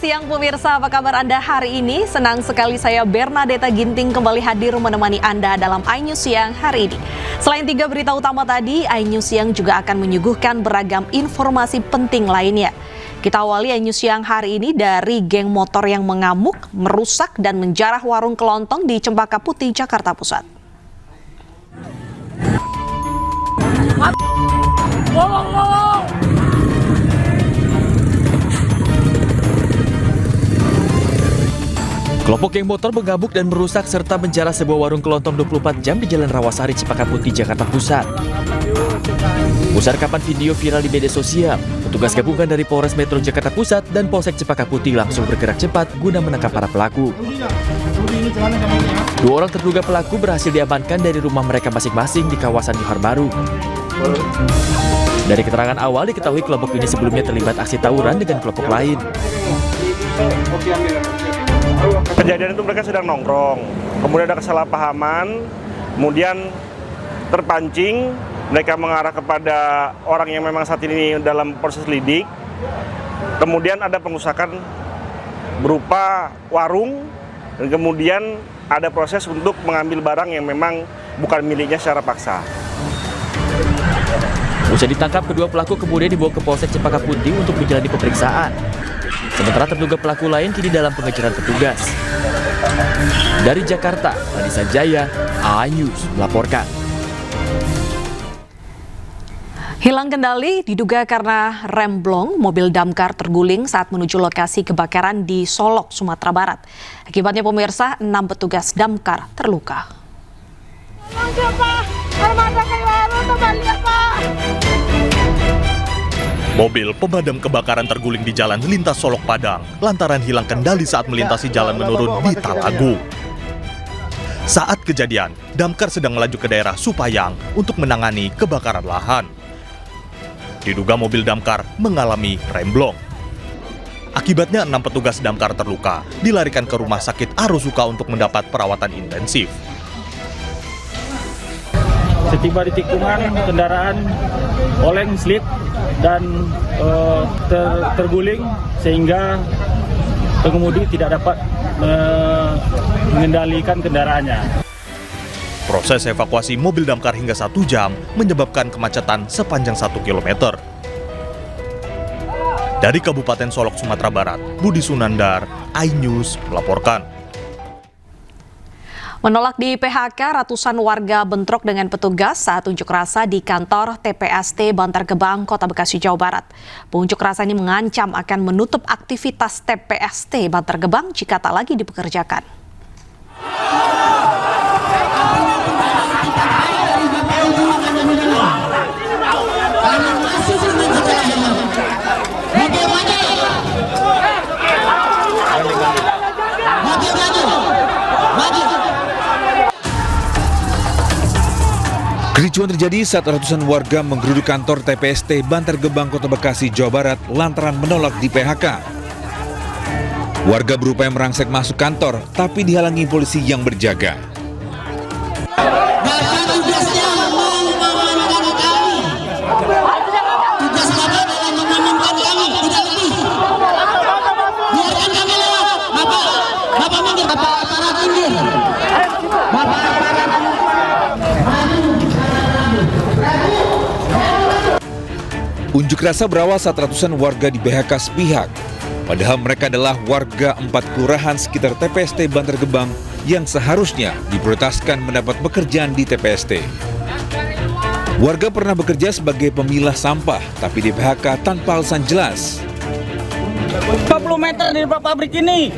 siang pemirsa, apa kabar Anda hari ini? Senang sekali saya Bernadetta Ginting kembali hadir menemani Anda dalam iNews Siang hari ini. Selain 3 berita utama tadi, iNews Siang juga akan menyuguhkan beragam informasi penting lainnya. Kita awali iNews Siang hari ini dari geng motor yang mengamuk, merusak dan menjarah warung kelontong di Cempaka Putih, Jakarta Pusat. Kelompok geng motor mengamuk dan merusak serta menjarah sebuah warung kelontong 24 jam di Jalan Rawasari, Cempaka Putih, Jakarta Pusat. Usai rekaman video viral di media sosial, petugas gabungan dari Polres Metro Jakarta Pusat dan Polsek Cempaka Putih langsung bergerak cepat guna menangkap para pelaku. 2 orang terduga pelaku berhasil diamankan dari rumah mereka masing-masing di kawasan Johar Baru. Dari keterangan awal diketahui kelompok ini sebelumnya terlibat aksi tawuran dengan kelompok lain. Kejadian itu mereka sedang nongkrong, kemudian ada kesalahpahaman, kemudian terpancing, mereka mengarah kepada orang yang memang saat ini dalam proses lidik, kemudian ada pengerusakan berupa warung, dan kemudian ada proses untuk mengambil barang yang memang bukan miliknya secara paksa. Usai ditangkap, kedua pelaku kemudian dibawa ke Polsek Cempaka Putih untuk menjalani pemeriksaan. Sementara terduga pelaku lain kini dalam pengejaran petugas. Dari Jakarta, Anissa Jaya, iNews melaporkan. Hilang kendali diduga karena rem blong, mobil damkar terguling saat menuju lokasi kebakaran di Solok, Sumatera Barat. Akibatnya pemirsa, 6 petugas damkar terluka. Mobil pemadam kebakaran terguling di jalan lintas Solok Padang lantaran hilang kendali saat melintasi jalan menurun di Talagu. Saat kejadian, damkar sedang melaju ke daerah Supayang untuk menangani kebakaran lahan. Diduga mobil damkar mengalami remblong. Akibatnya 6 petugas damkar terluka dilarikan ke Rumah Sakit Arosuka untuk mendapat perawatan intensif. Setiba di tikungan, kendaraan oleng slip dan terguling sehingga pengemudi tidak dapat mengendalikan kendaraannya. Proses evakuasi mobil damkar hingga 1 jam menyebabkan kemacetan sepanjang 1 km. Dari Kabupaten Solok, Sumatera Barat, Budi Sunandar, iNews melaporkan. Menolak di PHK, ratusan warga bentrok dengan petugas saat unjuk rasa di kantor TPST Bantar Gebang, Kota Bekasi, Jawa Barat. Pengunjuk rasa ini mengancam akan menutup aktivitas TPST Bantar Gebang jika tak lagi dipekerjakan. Kericuan terjadi saat ratusan warga menggeruduk kantor TPST Bantar Gebang, Kota Bekasi, Jawa Barat lantaran menolak di PHK. Warga berupaya merangsek masuk kantor, tapi dihalangi polisi yang berjaga. Unjuk rasa berawal saat ratusan warga di PHK sepihak. Padahal mereka adalah warga 4 kelurahan sekitar TPST Bantar Gebang yang seharusnya diprioritaskan mendapat pekerjaan di TPST. Warga pernah bekerja sebagai pemilah sampah, tapi di PHK tanpa alasan jelas. 40 meter dari pabrik ini.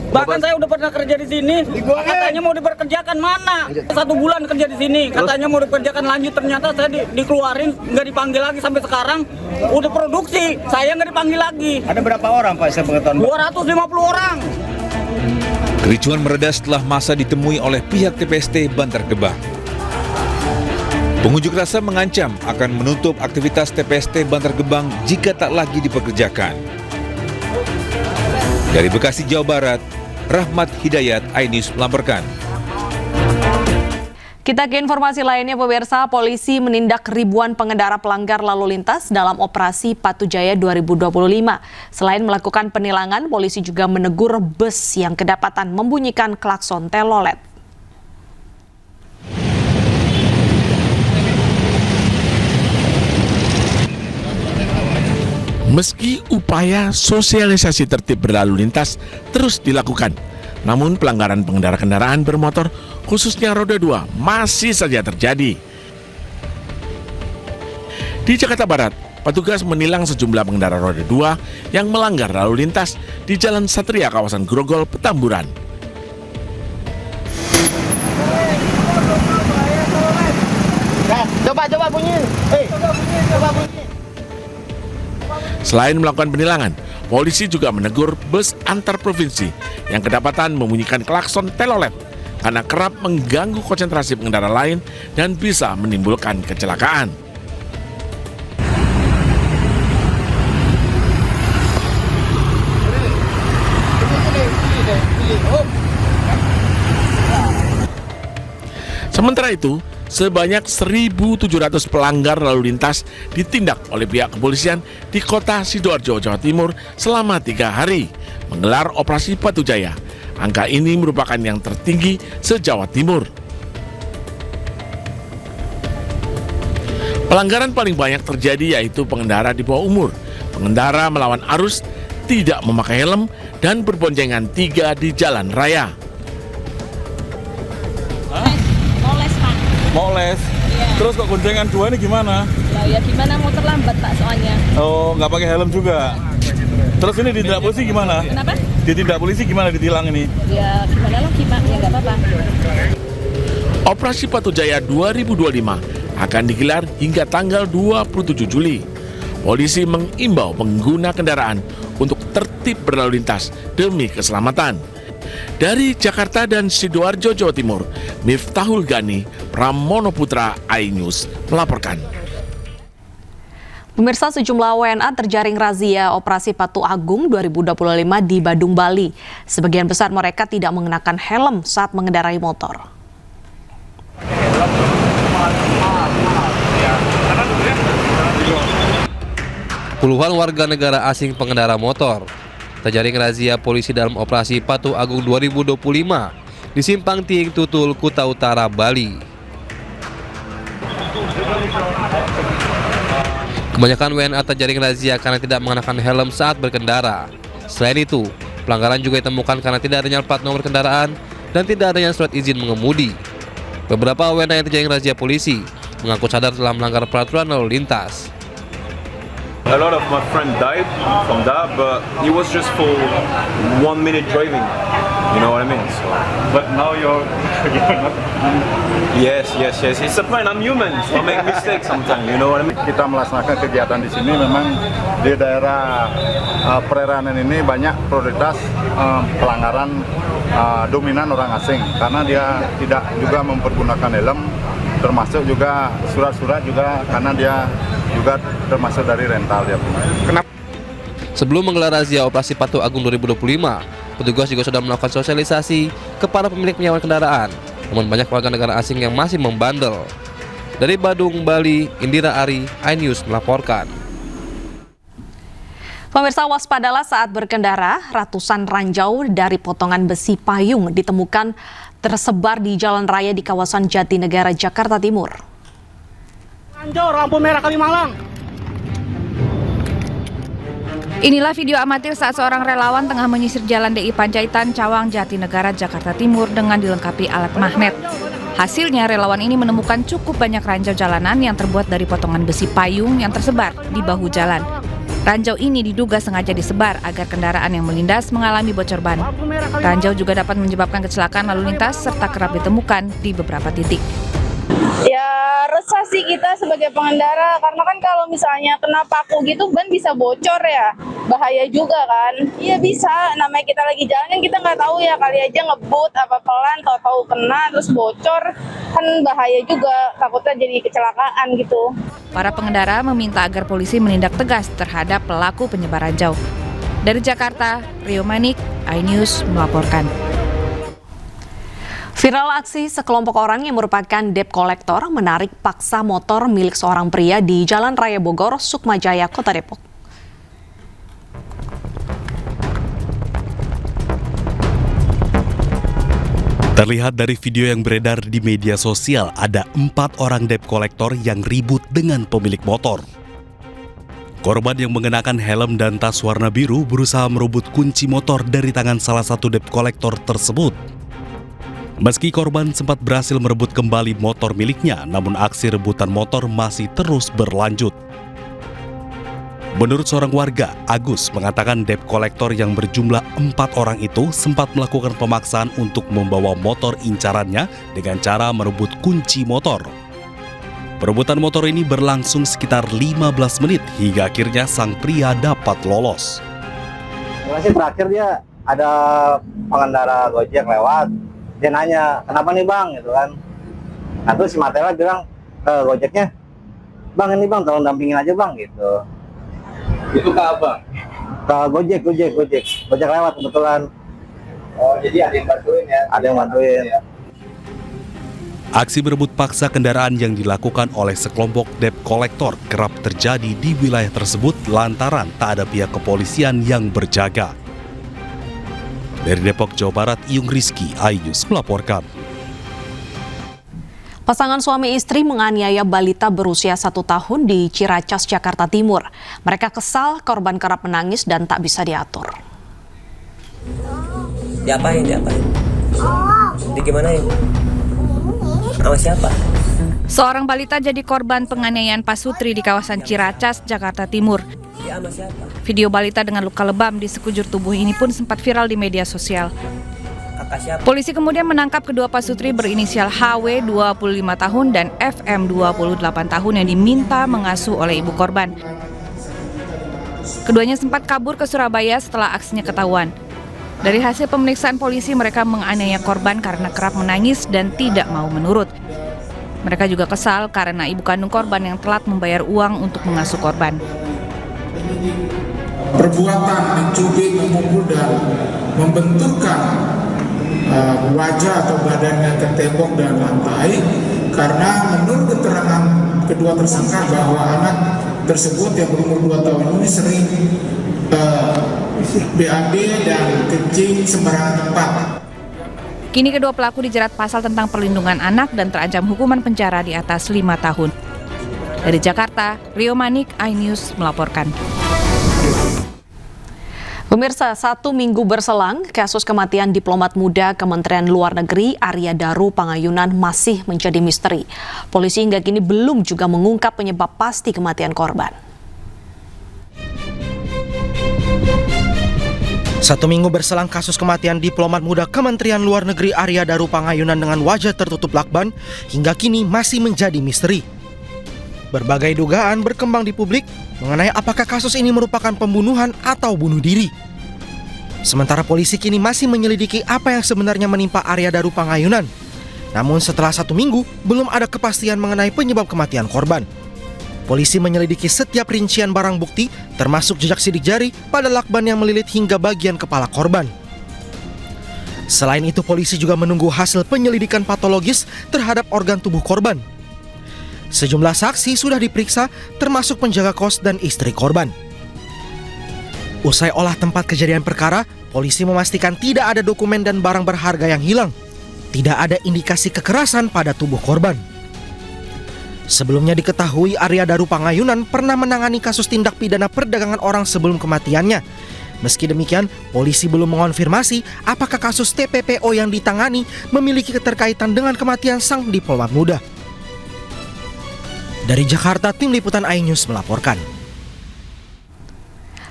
Bahkan saya udah pernah kerja di sini, katanya mau diperkerjakan mana? 1 bulan kerja di sini, katanya mau diperkerjakan lanjut, ternyata saya dikeluarin, nggak dipanggil lagi sampai sekarang. Udah produksi, saya nggak dipanggil lagi. Ada berapa orang Pak sepengetahuan? 250 orang. Kericuan mereda setelah masa ditemui oleh pihak TPST Bantar Gebang. Pengunjuk rasa mengancam akan menutup aktivitas TPST Bantar Gebang jika tak lagi dipekerjakan. Dari Bekasi, Jawa Barat, Rahmat Hidayat, iNews melaporkan. Kita ke informasi lainnya, pemirsa. Polisi menindak ribuan pengendara pelanggar lalu lintas dalam operasi Patu Jaya 2025. Selain melakukan penilangan, polisi juga menegur bus yang kedapatan membunyikan klakson telolet. Meski upaya sosialisasi tertib berlalu lintas terus dilakukan, namun pelanggaran pengendara kendaraan bermotor khususnya roda 2 masih saja terjadi. Di Jakarta Barat, petugas menilang sejumlah pengendara roda 2 yang melanggar lalu lintas di Jalan Satria kawasan Grogol, Petamburan. Coba bunyiin. Coba bunyiin. Selain melakukan penilangan, polisi juga menegur bus antar provinsi yang kedapatan membunyikan klakson telolet karena kerap mengganggu konsentrasi pengendara lain dan bisa menimbulkan kecelakaan. Sementara itu, sebanyak 1.700 pelanggar lalu lintas ditindak oleh pihak kepolisian di kota Sidoarjo, Jawa Timur selama 3 hari menggelar operasi Patu Jaya. Angka ini merupakan yang tertinggi se-Jawa Timur. Pelanggaran paling banyak terjadi yaitu pengendara di bawah umur, pengendara melawan arus, tidak memakai helm, dan berboncengan 3 di jalan raya. Mau les? Iya. Terus kok goncengan 2 ini gimana? Ya gimana, mau terlambat Pak soalnya. Oh, nggak pakai helm juga? Terus ini ditindak polisi gimana? Kenapa? Ditindak polisi gimana ditilang ini? Ya gimana lagi Pak, ya nggak apa-apa. Operasi Patu Jaya 2025 akan digelar hingga tanggal 27 Juli. Polisi mengimbau pengguna kendaraan untuk tertib berlalu lintas demi keselamatan. Dari Jakarta dan Sidoarjo, Jawa Timur, Miftahul Gani, Pramono Putra, iNews melaporkan. Pemirsa, sejumlah WNA terjaring razia Operasi Patu Agung 2025 di Badung, Bali. Sebagian besar mereka tidak mengenakan helm saat mengendarai motor. Puluhan warga negara asing pengendara motor terjaring razia polisi dalam Operasi Patu Agung 2025 di Simpang Tiing Tutul, Kuta Utara, Bali. Kebanyakan WNA terjaring razia karena tidak mengenakan helm saat berkendara. Selain itu, pelanggaran juga ditemukan karena tidak adanya plat nomor kendaraan dan tidak adanya surat izin mengemudi. Beberapa WNA yang terjaring razia polisi mengaku sadar telah melanggar peraturan lalu lintas. A lot of my friend died from that, but it was just for 1 minute driving. You know what I mean? So, But now you're not. yes. It's a plan. I'm human, so I make mistakes sometimes. You know what I mean? Kita melaksanakan kegiatan di sini memang di daerah perairan ini banyak prioritas pelanggaran dominan orang asing karena dia tidak juga mempergunakan helm, termasuk juga surat-surat juga karena dia juga termasuk dari rental dia punya. Kenapa? Sebelum menggelar razia Operasi Patu Agung 2025, petugas juga sudah melakukan sosialisasi kepada pemilik penyewa kendaraan. Namun banyak warga negara asing yang masih membandel. Dari Badung, Bali, Indira Ari, iNews melaporkan. Pemirsa, waspadalah saat berkendara. Ratusan ranjau dari potongan besi payung ditemukan tersebar di jalan raya di kawasan Jatinegara, Jakarta Timur. Ranjau, lampu merah Kalimalang. Inilah video amatir saat seorang relawan tengah menyisir jalan DI Panjaitan, Cawang, Jatinegara, Jakarta Timur dengan dilengkapi alat magnet. Hasilnya, relawan ini menemukan cukup banyak ranjau jalanan yang terbuat dari potongan besi payung yang tersebar di bahu jalan. Ranjau ini diduga sengaja disebar agar kendaraan yang melindas mengalami bocor ban. Ranjau juga dapat menyebabkan kecelakaan lalu lintas serta kerap ditemukan di beberapa titik. Ya resah sih kita sebagai pengendara karena kan kalau misalnya kena paku gitu ban bisa bocor ya, bahaya juga kan. Iya bisa, namanya kita lagi jalan kan kita nggak tahu ya, kali aja ngebut apa pelan tahu-tahu kena terus bocor kan bahaya juga, takutnya jadi kecelakaan gitu. Para pengendara meminta agar polisi menindak tegas terhadap pelaku penyebar ranjau. Dari Jakarta, Rio Manik, iNews melaporkan. Viral aksi sekelompok orang yang merupakan debt collector menarik paksa motor milik seorang pria di Jalan Raya Bogor, Sukmajaya, Kota Depok. Terlihat dari video yang beredar di media sosial, ada 4 orang debt collector yang ribut dengan pemilik motor. Korban yang mengenakan helm dan tas warna biru berusaha merebut kunci motor dari tangan salah satu debt collector tersebut. Meski korban sempat berhasil merebut kembali motor miliknya, namun aksi rebutan motor masih terus berlanjut. Menurut seorang warga, Agus mengatakan debt collector yang berjumlah 4 orang itu sempat melakukan pemaksaan untuk membawa motor incarannya dengan cara merebut kunci motor. Perebutan motor ini berlangsung sekitar 15 menit hingga akhirnya sang pria dapat lolos. Masih terakhir dia ada pengendara Gojek lewat. Dia nanya, kenapa nih bang, gitu kan. Nah terus si Matela bilang ke Gojeknya, bang ini bang tolong dampingin aja bang, gitu. Itu ke apa? Ke Gojek lewat kebetulan. Oh jadi ada yang bantuin ya? Ada yang bantuin. Aksi berebut paksa kendaraan yang dilakukan oleh sekelompok debt collector kerap terjadi di wilayah tersebut lantaran tak ada pihak kepolisian yang berjaga. Dari Depok, Jawa Barat, Iyung Rizky, iNews melaporkan. Pasangan suami istri menganiaya balita berusia 1 tahun di Ciracas, Jakarta Timur. Mereka kesal, korban kerap menangis dan tak bisa diatur. Diapain? Digimanain? Sama siapa? Seorang balita jadi korban penganiayaan pasutri di kawasan Ciracas, Jakarta Timur. Sama siapa? Video balita dengan luka lebam di sekujur tubuh ini pun sempat viral di media sosial. Kakak siapa? Polisi kemudian menangkap kedua pasutri berinisial HW 25 tahun dan FM 28 tahun yang diminta mengasuh oleh ibu korban. Keduanya sempat kabur ke Surabaya setelah aksinya ketahuan. Dari hasil pemeriksaan polisi, mereka menganiaya korban karena kerap menangis dan tidak mau menurut. Mereka juga kesal karena ibu kandung korban yang telat membayar uang untuk mengasuh korban. Perbuatan mencubit, memukul dan membenturkan wajah atau badannya ke tembok dan lantai karena menurut keterangan kedua tersangka bahwa anak tersebut yang berumur 2 tahun ini sering BAB dan kencing sembarangan tempat. Kini kedua pelaku dijerat pasal tentang perlindungan anak dan terancam hukuman penjara di atas 5 tahun. Dari Jakarta, Rio Manik, iNews melaporkan. Pemirsa, 1 minggu berselang, kasus kematian diplomat muda Kementerian Luar Negeri Arya Daru Pangayunan masih menjadi misteri. Polisi hingga kini belum juga mengungkap penyebab pasti kematian korban. 1 minggu berselang kasus kematian diplomat muda Kementerian Luar Negeri Arya Daru Pangayunan dengan wajah tertutup lakban hingga kini masih menjadi misteri. Berbagai dugaan berkembang di publik mengenai apakah kasus ini merupakan pembunuhan atau bunuh diri. Sementara polisi kini masih menyelidiki apa yang sebenarnya menimpa Arya Daru Pangayunan. Namun setelah 1 minggu, belum ada kepastian mengenai penyebab kematian korban. Polisi menyelidiki setiap rincian barang bukti, termasuk jejak sidik jari pada lakban yang melilit hingga bagian kepala korban. Selain itu, polisi juga menunggu hasil penyelidikan patologis terhadap organ tubuh korban. Sejumlah saksi sudah diperiksa, termasuk penjaga kos dan istri korban. Usai olah tempat kejadian perkara, polisi memastikan tidak ada dokumen dan barang berharga yang hilang. Tidak ada indikasi kekerasan pada tubuh korban. Sebelumnya diketahui Arya Daru Pangayunan pernah menangani kasus tindak pidana perdagangan orang sebelum kematiannya. Meski demikian, polisi belum mengonfirmasi apakah kasus TPPO yang ditangani memiliki keterkaitan dengan kematian sang diplomat muda. Dari Jakarta, tim liputan iNews melaporkan.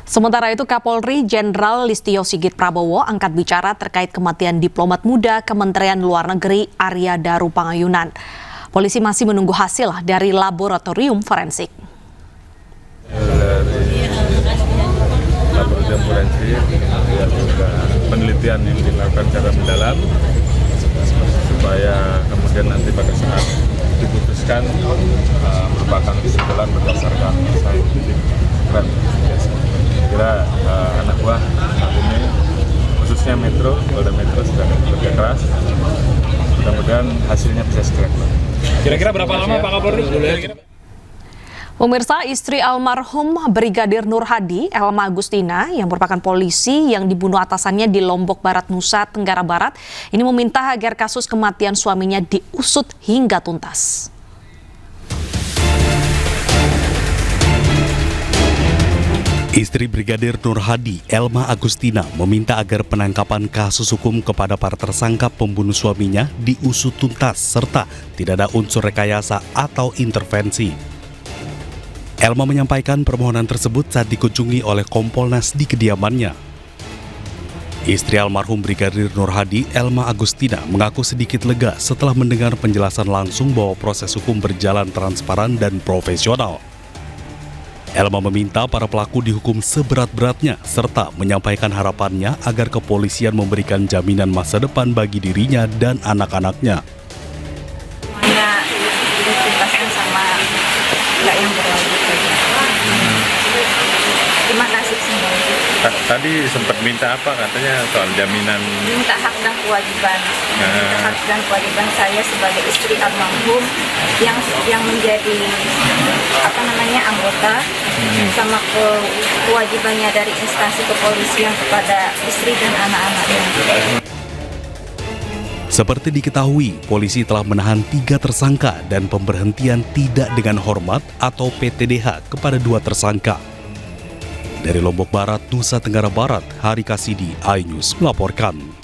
Sementara itu, Kapolri Jenderal Listio Sigit Prabowo angkat bicara terkait kematian diplomat muda Kementerian Luar Negeri Arya Daru Pangayunan. Polisi masih menunggu hasil dari laboratorium forensik. Laboratorium forensik dan juga penelitian yang dilakukan secara mendalam supaya kemudian nanti pada saat diputuskan merupakan kesimpulan berdasarkan saintifik dan kira anak buah saat ini khususnya khususnya Metro, Polda Metro sedang bekerja keras. Mudah-mudahan hasilnya bisa segera keluar. Kira-kira berapa lama Pak Kapolri? Pemirsa, istri almarhum Brigadir Nur Hadi, Elma Agustina, yang merupakan polisi yang dibunuh atasannya di Lombok Barat, Nusa Tenggara Barat, ini meminta agar kasus kematian suaminya diusut hingga tuntas. Istri Brigadir Nur Hadi, Elma Agustina, meminta agar penangkapan kasus hukum kepada para tersangka pembunuh suaminya diusut tuntas serta tidak ada unsur rekayasa atau intervensi. Elma menyampaikan permohonan tersebut saat dikunjungi oleh Kompolnas di kediamannya. Istri almarhum Brigadir Nur Hadi, Elma Agustina, mengaku sedikit lega setelah mendengar penjelasan langsung bahwa proses hukum berjalan transparan dan profesional. Elma meminta para pelaku dihukum seberat-beratnya serta menyampaikan harapannya agar kepolisian memberikan jaminan masa depan bagi dirinya dan anak-anaknya. Dituntaskan sama nggak yang berwajib saja. Terima kasih semua. Tadi sempat minta apa katanya soal jaminan? Minta hak dan kewajiban. Minta hak dan kewajiban saya sebagai istri almarhum yang menjadi anggota sama kewajibannya dari instansi kepolisian kepada istri dan anak-anaknya. Seperti diketahui, polisi telah menahan 3 tersangka dan pemberhentian tidak dengan hormat atau PTDH kepada 2 tersangka. Dari Lombok Barat, Nusa Tenggara Barat, Hari Kasidi, iNews melaporkan.